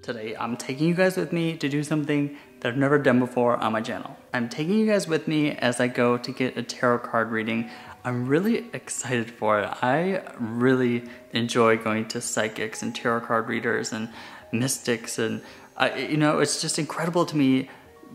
Today, I'm taking you guys with me to do something that I've never done before on my channel. I'm taking you guys with me as I go to get a tarot card reading. I'm really excited for it. I really enjoy going to psychics and tarot card readers and mystics, and you know, it's just incredible to me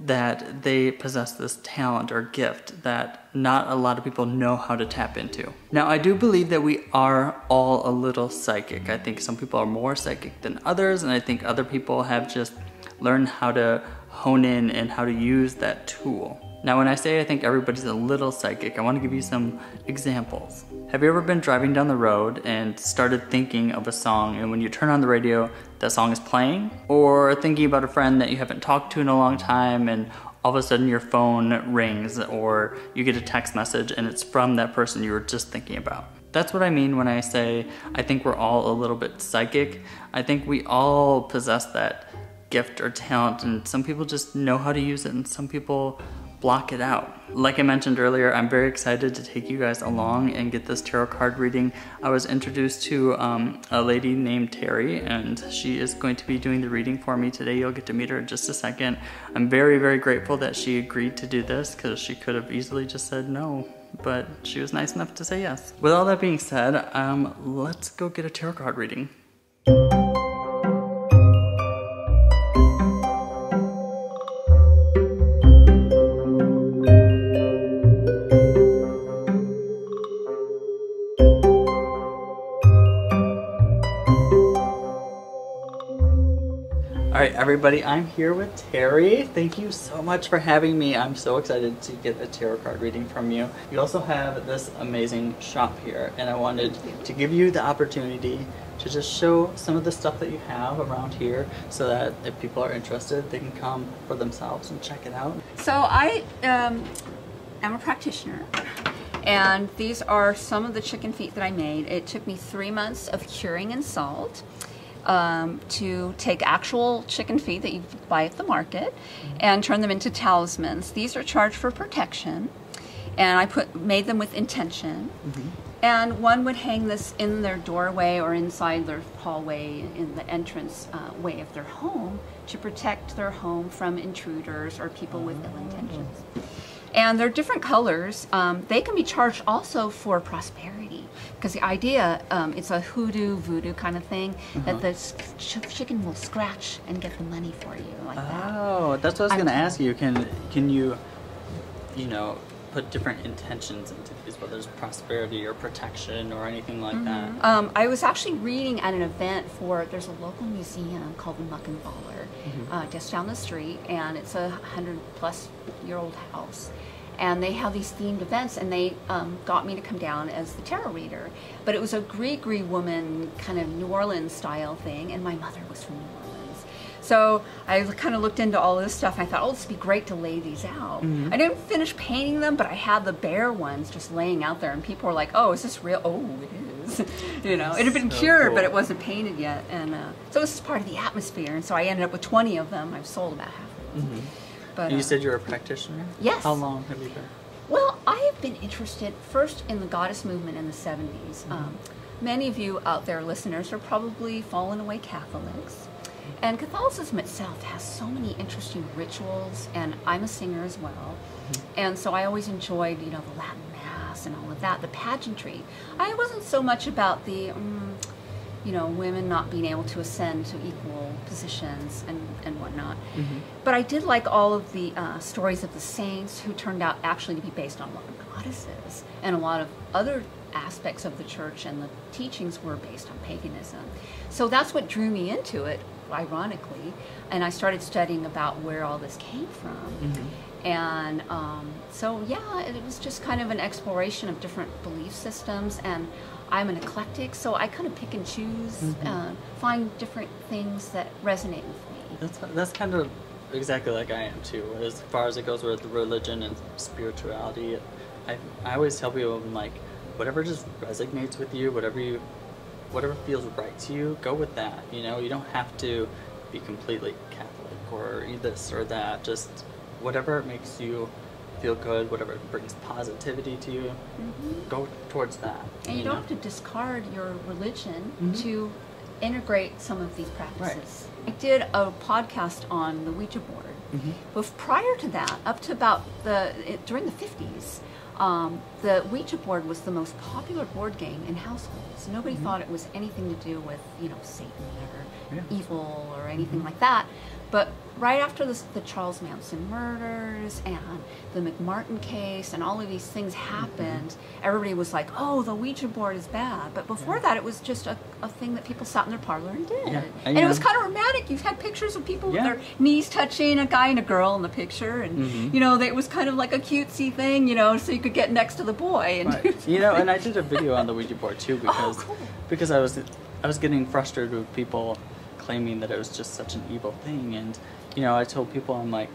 that they possess this talent or gift that not a lot of people know how to tap into. Now, I do believe that we are all a little psychic. I think some people are more psychic than others, and I think other people have just learned how to hone in and how to use that tool. Now, when I say I think everybody's a little psychic, I want to give you some examples. Have you ever been driving down the road and started thinking of a song, and when you turn on the radio, that song is playing? Or thinking about a friend that you haven't talked to in a long time, and all of a sudden your phone rings, or you get a text message and it's from that person you were just thinking about? That's what I mean when I say I think we're all a little bit psychic. I think we all possess that gift or talent, and some people just know how to use it and some people block it out. Like I mentioned earlier, I'm very excited to take you guys along and get this tarot card reading. I was introduced to a lady named Terri, and she is going to be doing the reading for me today. You'll get to meet her in just a second. I'm very, very grateful that she agreed to do this, because she could have easily just said no, but she was nice enough to say yes. With all that being said, let's go get a tarot card reading. All right, everybody, I'm here with Terri. Thank you so much for having me. I'm so excited to get a tarot card reading from you. You also have this amazing shop here, and I wanted to give you the opportunity to just show some of the stuff that you have around here, so that if people are interested, they can come for themselves and check it out. So I am a practitioner, and these are some of the chicken feet that I made. It took me 3 months of curing in salt. To take actual chicken feet that you buy at the market and turn them into talismans. These are charged for protection, and I made them with intention. And one would hang this in their doorway or inside their hallway in the entrance way of their home to protect their home from intruders or people with ill intentions. And they're different colors. They can be charged also for prosperity, because the idea, it's a hoodoo, voodoo kind of thing, that the chicken will scratch and get the money for you, like that. Oh, that's what I was going to ask you. Can you, you know, put different intentions into these, whether it's prosperity or protection or anything like that? I was actually reading at an event there's a local museum called the Muck and Baller, just down the street, and it's a 100-plus-year-old house. And they have these themed events, and they got me to come down as the tarot reader. But it was a Greek woman, kind of New Orleans style thing, and my mother was from New Orleans. So I kind of looked into all this stuff, and I thought, oh, this would be great to lay these out. I didn't finish painting them, but I had the bare ones just laying out there, and people were like, oh, is this real? Oh, it is. You know, it had been cured, but it wasn't painted yet. And so this is part of the atmosphere, and so I ended up with 20 of them. I've sold about half of them. But, you said you're a practitioner? Yes. How long have you been? Well, I have been interested first in the goddess movement in the 70s. Many of you out there, listeners, are probably fallen away Catholics. And Catholicism itself has so many interesting rituals, and I'm a singer as well. And so I always enjoyed, you know, the Latin Mass and all of that, the pageantry. I wasn't so much about the, you know, women not being able to ascend to equal positions and whatnot. But I did like all of the stories of the saints who turned out actually to be based on modern goddesses, and a lot of other aspects of the church and the teachings were based on paganism. So that's what drew me into it, ironically, and I started studying about where all this came from. And so yeah, it was just kind of an exploration of different belief systems, and I'm an eclectic, so I kind of pick and choose, find different things that resonate with me. That's kind of exactly like I am too. As far as it goes with religion and spirituality, I always tell people, I'm like, whatever just resonates with you, whatever feels right to you, go with that. You know, you don't have to be completely Catholic or this or that. Just whatever makes you feel good, whatever brings positivity to you, go towards that. And you don't have to discard your religion to integrate some of these practices. I did a podcast on the Ouija board. But prior to that, up to about during the 50s, the Ouija board was the most popular board game in households. Nobody thought it was anything to do with, you know, Satan or evil or anything like that. But right after the Charles Manson murders and the McMartin case and all of these things happened, everybody was like, oh, the Ouija board is bad. But before that, it was just a thing that people sat in their parlor and did. And it was kind of romantic. You've had pictures of people with their knees touching, a guy and a girl in the picture. And, you know, it was kind of like a cutesy thing, you know, so you could get next to the boy. And you know, and I did a video on the Ouija board, too, because, because I was getting frustrated with people claiming that it was just such an evil thing. And you know, I told people, I'm like,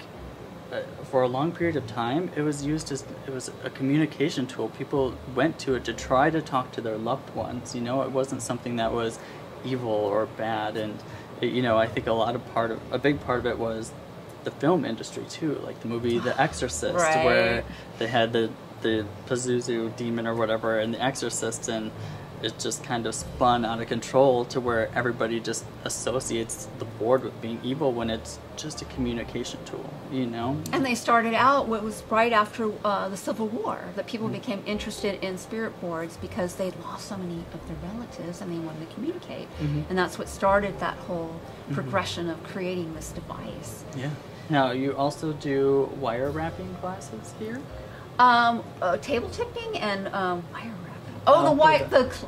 for a long period of time it was used as a communication tool. People went to it to try to talk to their loved ones. You know, it wasn't something that was evil or bad. And you know, I think a big part of it was the film industry too, like the movie The Exorcist, where they had the Pazuzu demon or whatever in The Exorcist, and it just kind of spun out of control to where everybody just associates the board with being evil when it's just a communication tool, you know? And they started out, what was right after the Civil War, that people became interested in spirit boards because they'd lost so many of their relatives and they wanted to communicate. And that's what started that whole progression of creating this device. Yeah. Now, you also do wire wrapping classes here? Table tipping and wire wrapping. Oh,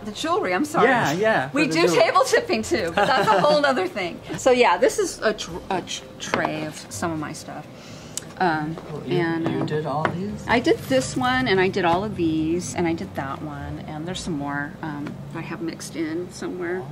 the jewelry, I'm sorry. Yeah. We do table tipping too, but that's a whole other thing. So yeah, this is a tray of some of my stuff. You did all these? I did this one, and I did all of these, and I did that one, and there's some more I have mixed in somewhere.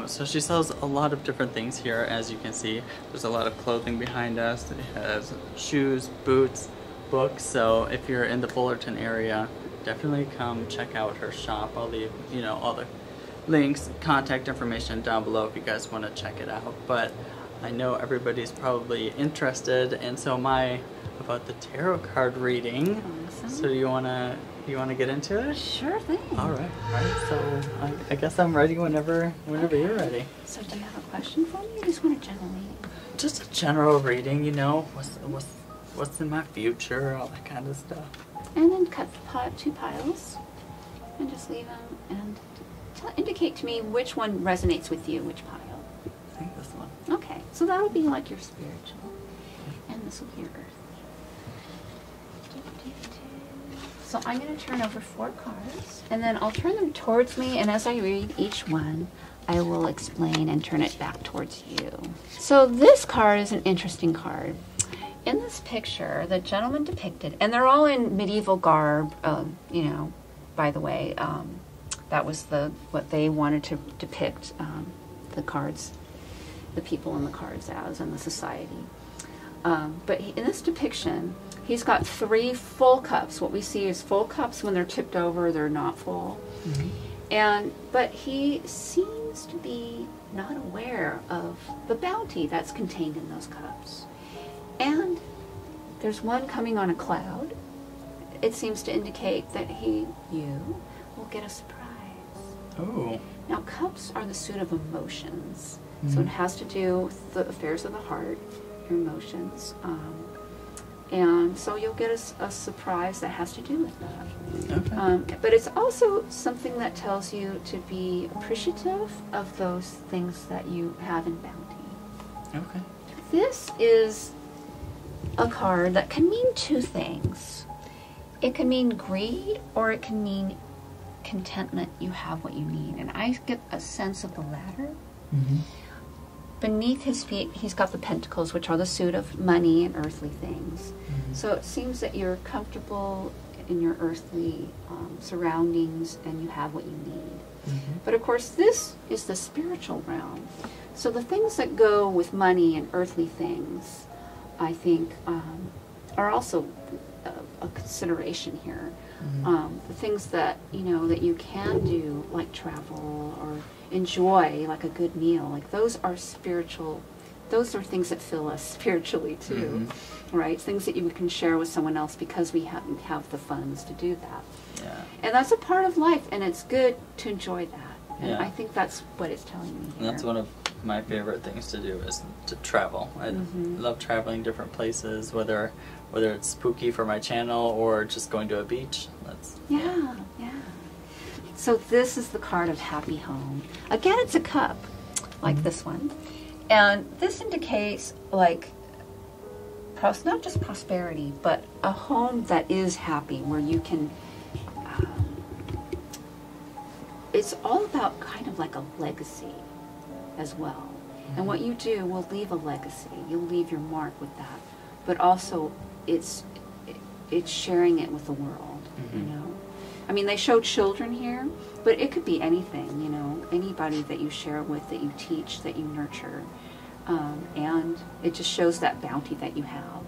So she sells a lot of different things here, as you can see. There's a lot of clothing behind us. It has shoes, boots, books. So if you're in the Fullerton area, definitely come check out her shop. I'll leave, you know, all the links, contact information down below if you guys want to check it out. But I know everybody's probably interested, and so am I, about the tarot card reading. Awesome. So you wanna get into it? Sure thing. All right. So I guess I'm ready whenever you're ready. So do you have a question for me, or just want a general reading? Just a general reading, you know, what's in my future, all that kind of stuff. And then cut the two piles and just leave them and indicate to me which one resonates with you, which pile. I think this one. Okay, so that'll be like your spiritual, and this will be your earthly. So I'm going to turn over 4 cards, and then I'll turn them towards me, and as I read each one, I will explain and turn it back towards you. So this card is an interesting card. In this picture, the gentleman depicted, and they're all in medieval garb, you know, by the way, that was what they wanted to depict the cards, the people in the cards as, in the society. But in this depiction, he's got 3 full cups. What we see is full cups. When they're tipped over, they're not full. But he seems to be not aware of the bounty that's contained in those cups. And there's one coming on a cloud. It seems to indicate that you will get a surprise. Oh. Now, cups are the suit of emotions. So it has to do with the affairs of the heart, your emotions. And so you'll get a surprise that has to do with that. Okay. But it's also something that tells you to be appreciative of those things that you have in bounty. Okay. This is a card that can mean 2 things. It can mean greed, or it can mean contentment. You have what you need. And I get a sense of the latter. Beneath his feet, he's got the pentacles, which are the suit of money and earthly things. So it seems that you're comfortable in your earthly surroundings, and you have what you need. But of course, this is the spiritual realm. So the things that go with money and earthly things, I think, are also a consideration here. The things that, you know, that you can do, like travel or enjoy, like a good meal, like those are spiritual. Those are things that fill us spiritually too, right? Things that you can share with someone else because we have the funds to do that. Yeah. And that's a part of life, and it's good to enjoy that. And I think that's what it's telling me here. And that's one of my favorite things to do is to travel. I love traveling different places, whether it's spooky for my channel or just going to a beach. Yeah. So this is the card of happy home. Again, it's a cup, like this one. And this indicates, like, not just prosperity, but a home that is happy, where you can, it's all about kind of like a legacy as well. And what you do will leave a legacy. You'll leave your mark with that. But also, it's sharing it with the world, you know? I mean, they show children here, but it could be anything, you know, anybody that you share with, that you teach, that you nurture. And it just shows that bounty that you have.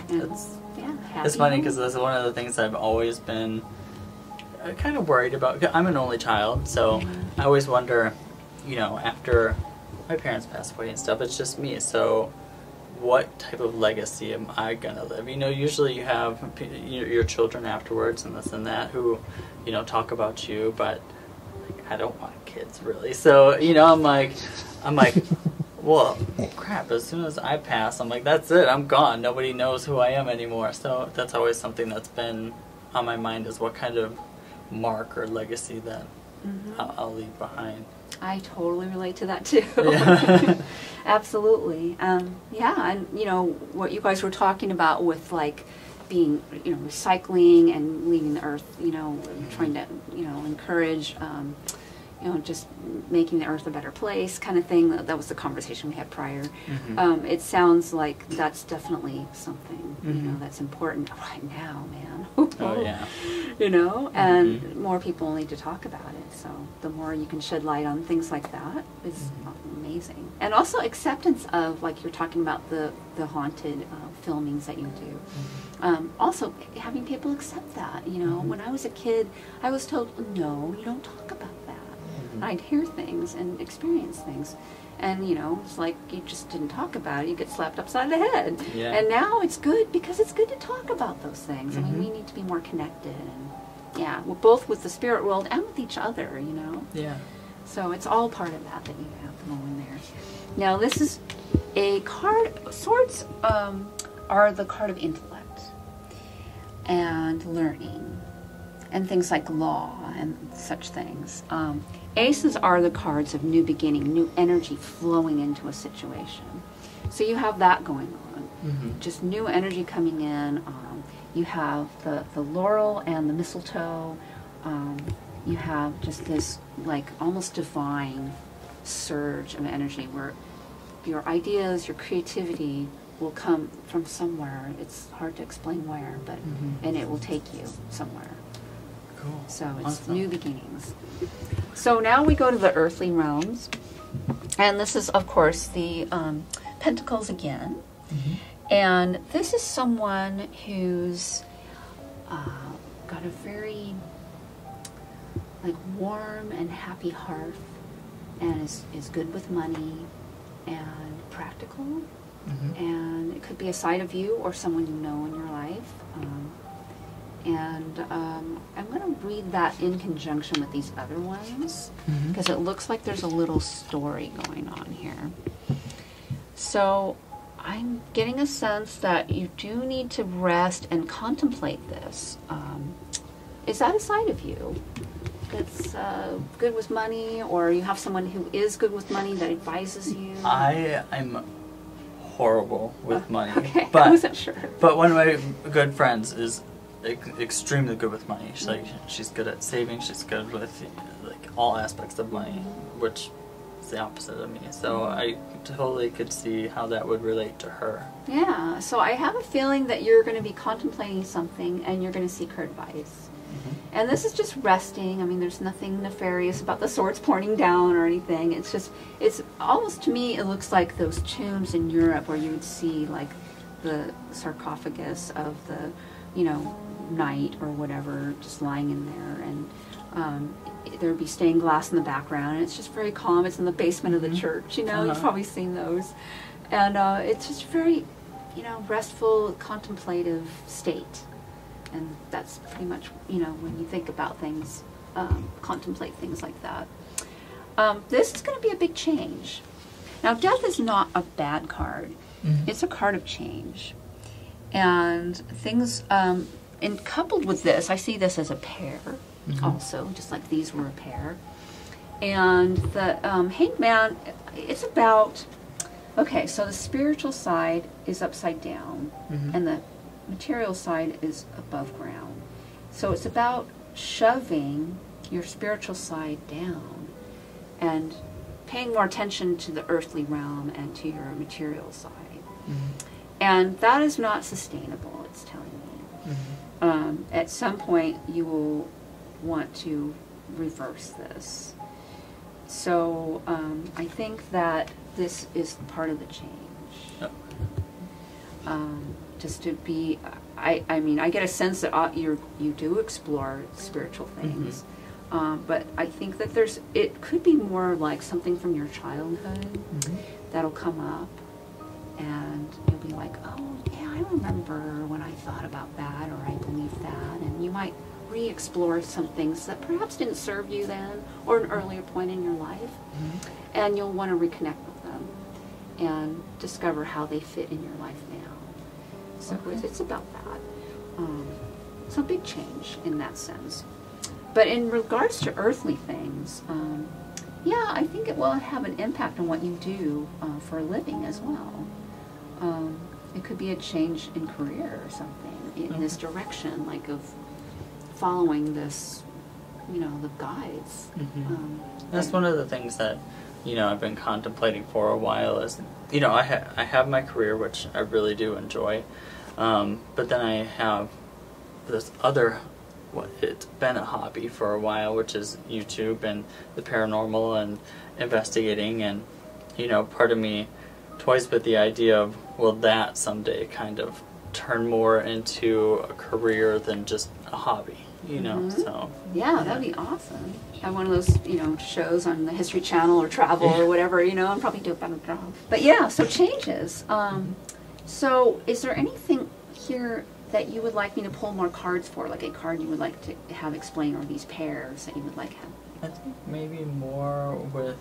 And it's funny because that's one of the things I've always been kind of worried about. I'm an only child, so I always wonder, you know, after my parents pass away and stuff, it's just me. So what type of legacy am I gonna live? You know, usually you have your children afterwards and this and that who, you know, talk about you, but like, I don't want kids really. So, you know, I'm like, well, crap, as soon as I pass, I'm like, that's it, I'm gone. Nobody knows who I am anymore. So that's always something that's been on my mind, is what kind of mark or legacy that I'll leave behind. I totally relate to that too. Yeah. Absolutely. Yeah, and you know, what you guys were talking about with like being, you know, recycling and leaving the earth, you know, trying to, you know, encourage, you know, just making the earth a better place kind of thing. That was the conversation we had prior. It sounds like that's definitely something, you know, that's important right now, man. Oh, yeah. You know, and more people need to talk about it. So the more you can shed light on things like that is amazing. And also acceptance of, like you're talking about the haunted filmings that you do. Also having people accept that, you know. When I was a kid, I was told, no, you don't talk about that. And I'd hear things and experience things. And, you know, it's like you just didn't talk about it. You get slapped upside the head. Yeah. And now it's good because it's good to talk about those things. I mean, we need to be more connected. And, yeah, both with the spirit world and with each other, you know. Yeah. So it's all part of that you have going there. Now, this is a card. Swords are the card of intellect and learning and things like law and such things. Aces are the cards of new beginning, new energy flowing into a situation. So you have that going on. Just new energy coming in. You have the laurel and the mistletoe. You have just this like almost divine surge of energy where your ideas, your creativity will come from somewhere. It's hard to explain where, but and it will take you somewhere. Cool. So it's Awesome. new beginnings. So now we go to the earthly realms, and this is of course the Pentacles again. And this is someone who's got a very like warm and happy heart, and is good with money and practical. And it could be a side of you or someone you know in your life. And I'm going to read that in conjunction with these other ones, because it looks like there's a little story going on here. So I'm getting a sense that you do need to rest and contemplate this. Is that a side of you that's good with money, or you have someone who is good with money that advises you? I'm horrible with money. Okay, but, I wasn't sure. But one of my good friends is extremely good with money. She's good at saving. She's good with like all aspects of money, which is the opposite of me. So I totally could see how that would relate to her. Yeah. So I have a feeling that you're going to be contemplating something, and you're going to seek her advice. And this is just resting. I mean, there's nothing nefarious about the swords pointing down or anything. It's just, it's almost, to me, it looks like those tombs in Europe where you would see like the sarcophagus of the, you know, knight or whatever just lying in there, and there would be stained glass in the background, and it's just very calm. It's in the basement of the church, you know. You've probably seen those, and it's just very, you know, restful, contemplative state. And that's pretty much, you know, when you think about things, contemplate things like that. This is going to be a big change. Now, death is not a bad card. It's a card of change. And things, and coupled with this, I see this as a pair also, just like these were a pair. And the Hanged Man, it's about, okay, so the spiritual side is upside down, and the material side is above ground. So it's about shoving your spiritual side down and paying more attention to the earthly realm and to your material side. And that is not sustainable, it's telling me. At some point you will want to reverse this. So I think that this is part of the change. Just to be, I mean, I get a sense that you do explore spiritual things, but I think that it could be more like something from your childhood that'll come up, and you'll be like, oh yeah, I remember when I thought about that, or I believed that, and you might re-explore some things that perhaps didn't serve you then, or an earlier point in your life, and you'll want to reconnect with them and discover how they fit in your life now. So it's about that. It's a big change in that sense. But in regards to earthly things, yeah, I think it will have an impact on what you do for a living as well. It could be a change in career or something in this direction, like of following this, you know, the guides. That's one of the things that, you know, I've been contemplating for a while is, you know, I have my career, which I really do enjoy, but then I have this other, it's been a hobby for a while, which is YouTube and the paranormal and investigating, and, you know, part of me toys with the idea of, will that someday kind of turn more into a career than just a hobby, you know, so. Yeah, that'd be awesome. Have one of those, you know, shows on the History Channel or Travel or whatever, you know, and probably do a better job. But yeah, so changes. So is there anything here that you would like me to pull more cards for, like a card you would like to have explain, or these pairs that you would like have? I think maybe more with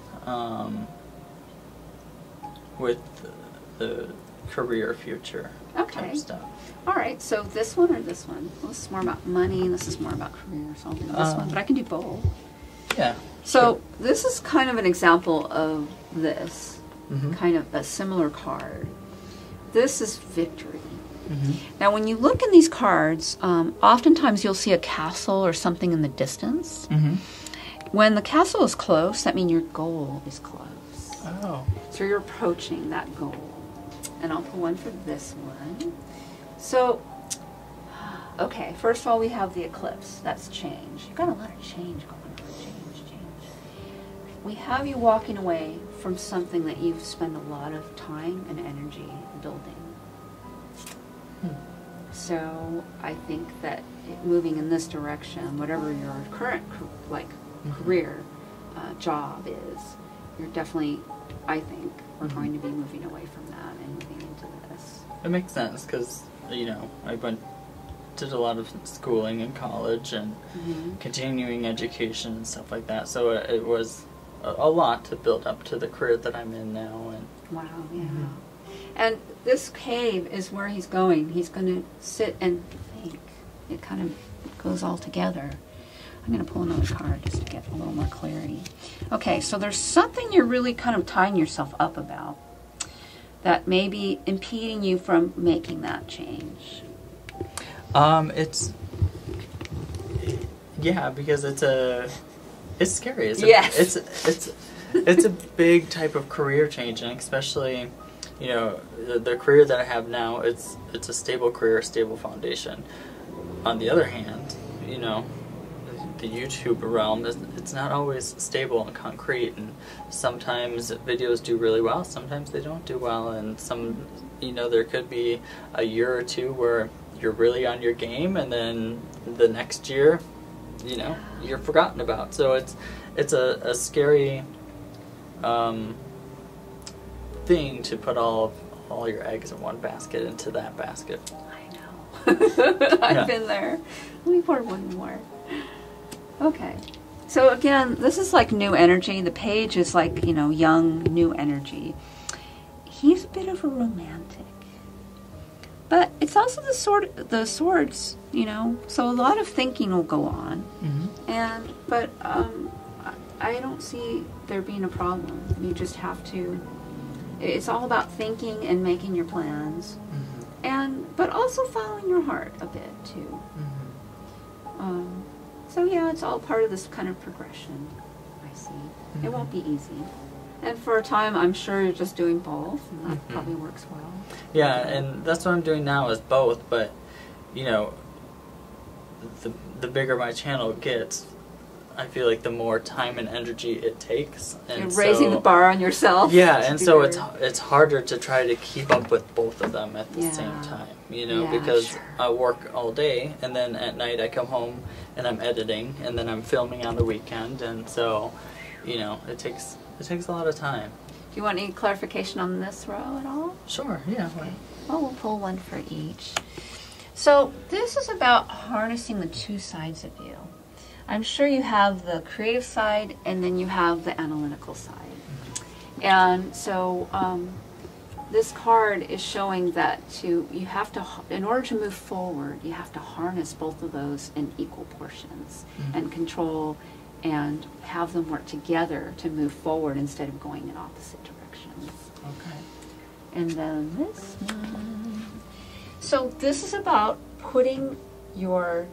the career future type stuff. All right, so this one or this one? Well, this is more about money, and this is more about career, so I'll do this one, but I can do both. Yeah. So this is kind of an example of this, kind of a similar card. This is victory. Now, when you look in these cards, oftentimes you'll see a castle or something in the distance. When the castle is close, that means your goal is close. Oh. So you're approaching that goal. And I'll pull one for this one. So, okay, first of all, we have the eclipse. That's change. You've got a lot of change going on. Change. We have you walking away from something that you've spent a lot of time and energy building. So I think that moving in this direction, whatever your current career job is, you're definitely, I think, we're going to be moving away from that and moving into this. It makes sense because, you know, I did a lot of schooling in college and continuing education and stuff like that. So it was a lot to build up to the career that I'm in now. And wow, yeah. And this cave is where he's going. He's going to sit and think. It kind of goes all together. I'm going to pull another card just to get a little more clarity. Okay, so there's something you're really kind of tying yourself up about that may be impeding you from making that change. Yeah, because it's scary. Yes. It's a big type of career change, and especially, you know, the career that I have now, it's a stable career, stable foundation. On the other hand, you know, the YouTube realm, it's not always stable and concrete, and sometimes videos do really well, sometimes they don't do well, and you know, there could be a year or two where you're really on your game, and then the next year, you know, you're forgotten about. So it's a scary thing to put all your eggs in one basket into that basket. I know. I've been there. Let me pour one more. Okay. So again, this is like new energy. The page is like, you know, young, new energy. He's a bit of a romantic. But it's also the swords, you know, so a lot of thinking will go on. But I don't see there being a problem. You just have to, it's all about thinking and making your plans. But also following your heart a bit too. So yeah, it's all part of this kind of progression, I see. It won't be easy. And for a time, I'm sure you're just doing both, and that probably works well. Yeah, and that's what I'm doing now is both, but, you know, the bigger my channel gets, I feel like the more time and energy it takes. And you're raising the bar on yourself. Yeah, and so it's harder to try to keep up with both of them at the same time, you know, because I work all day, and then at night I come home and I'm editing, and then I'm filming on the weekend, and so, you know, it takes a lot of time. Do you want any clarification on this row at all? Sure, yeah. Oh, we'll pull one for each. So this is about harnessing the two sides of you. I'm sure you have the creative side and then you have the analytical side. And so this card is showing that you have to, in order to move forward, you have to harness both of those in equal portions and control and have them work together to move forward instead of going in opposite directions. Okay. And then this one. So this is about putting your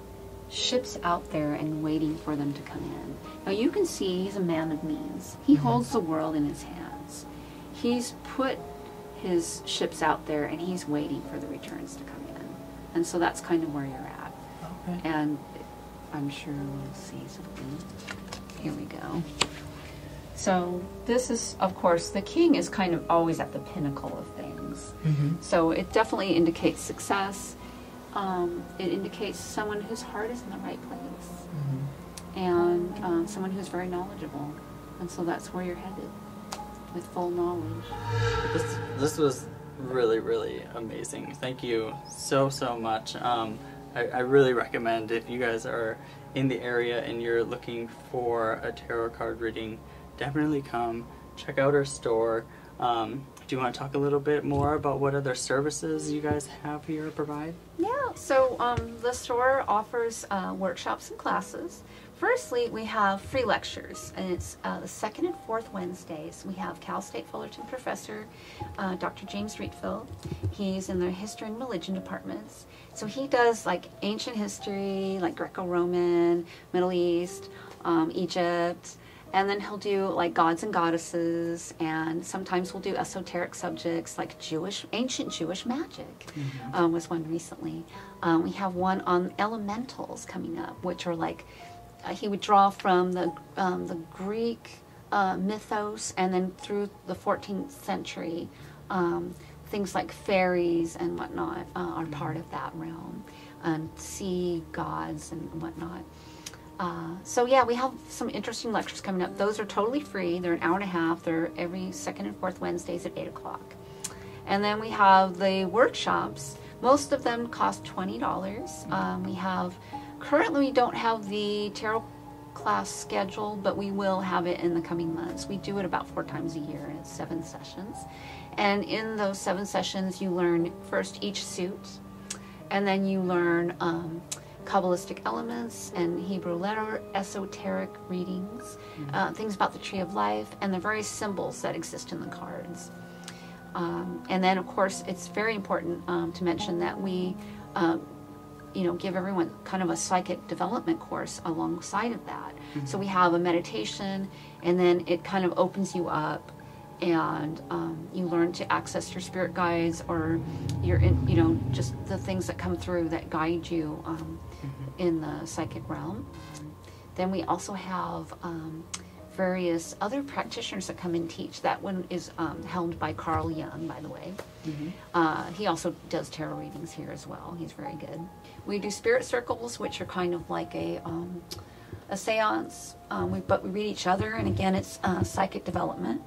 ships out there and waiting for them to come in. Now you can see he's a man of means. He holds the world in his hands. He's put his ships out there and he's waiting for the returns to come in. And so that's kind of where you're at. Okay. And I'm sure we'll see something. Here we go. So this is, of course, the king is kind of always at the pinnacle of things. So it definitely indicates success. It indicates someone whose heart is in the right place. And someone who's very knowledgeable. And so that's where you're headed, with full knowledge. This was really, really amazing. Thank you so much. I really recommend, if you guys are in the area and you're looking for a tarot card reading, definitely come check out our store. Do you want to talk a little bit more about what other services you guys have here to provide? Yeah, so the store offers workshops and classes. Firstly, we have free lectures, and it's the second and fourth Wednesdays. We have Cal State Fullerton professor, Dr. James Rietveld. He's in the history and religion departments. So he does like ancient history, like Greco-Roman, Middle East, Egypt, and then he'll do like gods and goddesses, and sometimes we'll do esoteric subjects like ancient Jewish magic was one recently. We have one on elementals coming up, which are like, he would draw from the Greek mythos and then through the 14th century. Things like fairies and whatnot are part of that realm, and sea gods and whatnot. So yeah, we have some interesting lectures coming up. Those are totally free. They're an hour and a half. They're every second and fourth Wednesdays at 8 o'clock. And then we have the workshops. Most of them cost $20. We have, currently we don't have the tarot class scheduled, but we will have it in the coming months. We do it about 4 times a year, and it's 7 sessions. And in those 7 sessions, you learn first each suit, and then you learn Kabbalistic elements and Hebrew letter, esoteric readings, things about the tree of life, and the various symbols that exist in the cards. And then, of course, it's very important to mention that we, give everyone kind of a psychic development course alongside of that. So we have a meditation, and then it kind of opens you up, and you learn to access your spirit guides, or your, just the things that come through that guide you in the psychic realm. Then we also have various other practitioners that come and teach. That one is held by Carl Jung, by the way. He also does tarot readings here as well. He's very good. We do spirit circles, which are kind of like a seance, but we read each other, and again, it's psychic development.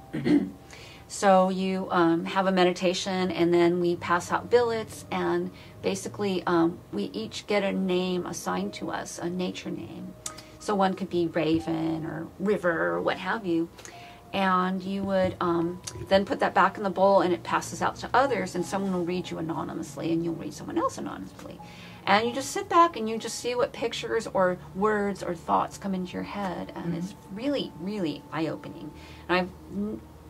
So you have a meditation, and then we pass out billets, and basically we each get a name assigned to us, a nature name. So one could be Raven or River or what have you. And you would then put that back in the bowl, and it passes out to others, and someone will read you anonymously, and you'll read someone else anonymously. And you just sit back and you just see what pictures or words or thoughts come into your head, and it's really, really eye-opening. And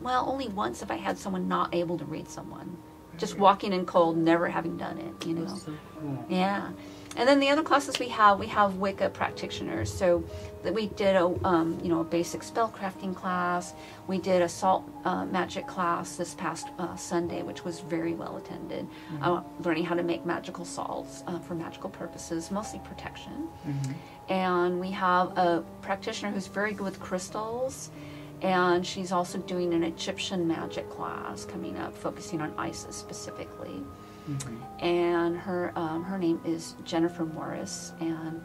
only once have I had someone not able to read someone. Just walking in cold, never having done it, you know. That's so cool. Yeah. And then the other classes we have Wicca practitioners. So that we did a basic spellcrafting class. We did a salt magic class this past Sunday, which was very well attended. Learning how to make magical salts for magical purposes, mostly protection. And we have a practitioner who's very good with crystals. And she's also doing an Egyptian magic class coming up, focusing on Isis specifically. And her name is Jennifer Morris, and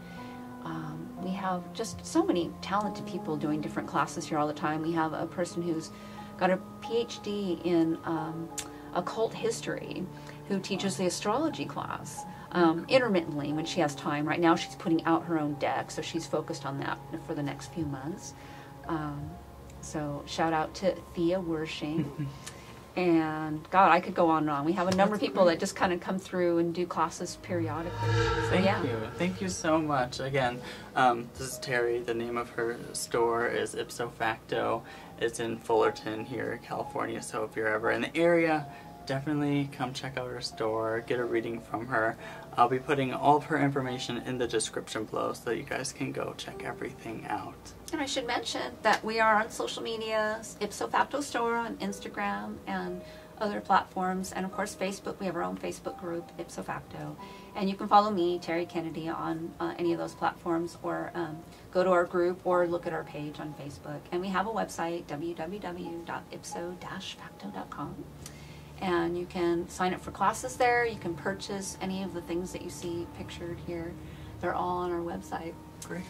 we have just so many talented people doing different classes here all the time. We have a person who's got a PhD in occult history who teaches the astrology class intermittently when she has time. Right now she's putting out her own deck, so she's focused on that for the next few months. So shout out to Thea Wershing. And God, I could go on and on. We have a number of people that just kind of come through and do classes periodically. Thank you. Thank you so much. Again, this is Terri. The name of her store is IPSO FACTO. It's in Fullerton here, California. So if you're ever in the area, definitely come check out her store, get a reading from her. I'll be putting all of her information in the description below so that you guys can go check everything out. And I should mention that we are on social media, IPSO FACTO store on Instagram and other platforms, and of course Facebook. We have our own Facebook group, IPSO FACTO. And you can follow me, Terri Kennedy, on any of those platforms, or go to our group or look at our page on Facebook. And we have a website, www.ipso-facto.com. And you can sign up for classes there. You can purchase any of the things that you see pictured here. They're all on our website. Great.